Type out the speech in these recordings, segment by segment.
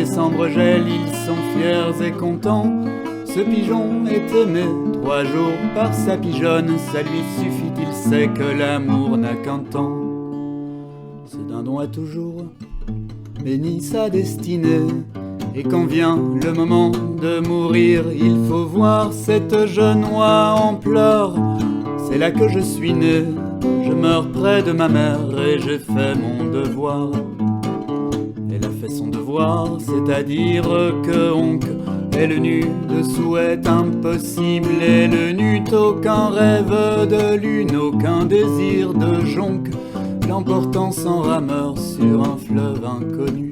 décembre gèle, ils sont fiers et contents. Ce pigeon est aimé 3 jours par sa pigeonne. Ça lui suffit, il sait que l'amour n'a qu'un temps. Ce dindon a toujours béni sa destinée. Et quand vient le moment de mourir, il faut voir cette jeune oie en pleurs. C'est là que je suis né, je meurs près de ma mère et j'ai fait mon devoir. Elle a fait son devoir, c'est-à-dire que Oncle est le nu de souhait impossible. Elle n'eut aucun rêve de lune, aucun désir de jonque, l'emportant sans rameur sur un fleuve inconnu.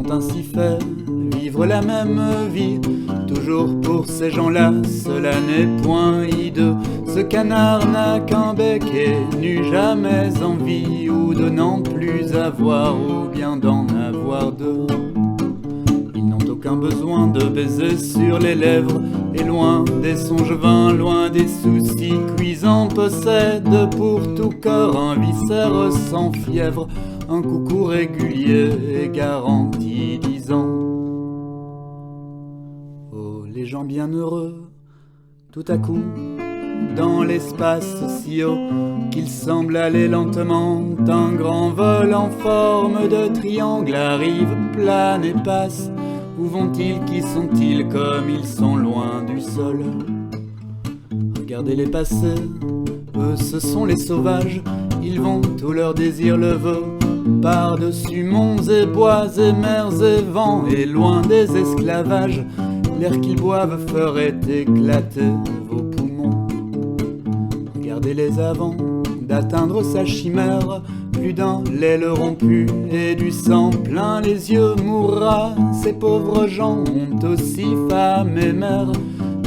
Ainsi fait, vivre la même vie, toujours pour ces gens-là, cela n'est point hideux. Ce canard n'a qu'un bec et n'eut jamais envie, ou de n'en plus avoir, ou bien d'en avoir deux. Ils n'ont aucun besoin de baiser sur les lèvres, et loin des songes vains, loin des soucis cuisants, possèdent pour tout corps un viscère sans fièvre, un coucou régulier et garanti 10 ans. Oh, les gens bienheureux, tout à coup, dans l'espace si haut qu'il semble aller lentement, un grand vol en forme de triangle arrive, plane et passe. Où vont-ils, qui sont-ils, comme ils sont loin du sol? Regardez-les passer, eux ce sont les sauvages, ils vont, tout leur désir le veut, par-dessus monts et bois et mers et vents, et loin des esclavages, l'air qu'ils boivent ferait éclater vos poumons. Regardez-les avant d'atteindre sa chimère, plus d'un l'aileron pu et du sang plein les yeux mourra. Ces pauvres gens ont aussi femme et mère,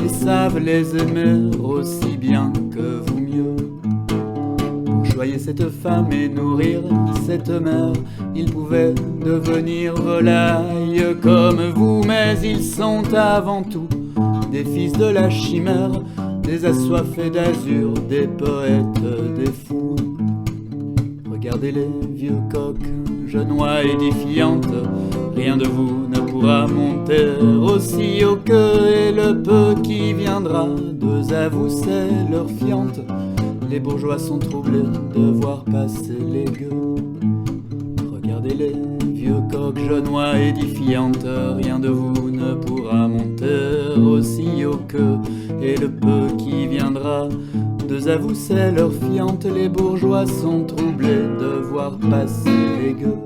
et savent les aimer aussi bien que vous mieux. Choyer cette femme et nourrir cette mère, ils pouvaient devenir volailles comme vous, mais ils sont avant tout des fils de la chimère, des assoiffés d'azur, des poètes, des fous. Regardez les vieux coqs, jeunes oies édifiantes, rien de vous ne pourra monter aussi haut qu'eux, et le peu qui viendra, deux à vous c'est leur fiente. Les bourgeois sont troublés de voir passer les gueux. Regardez les vieux coqs, jeunes oies édifiantes, rien de vous ne pourra monter aussi haut qu'eux, et le peu qui viendra, deux à vous c'est leur fiente. Les bourgeois sont troublés de voir passer les gueux.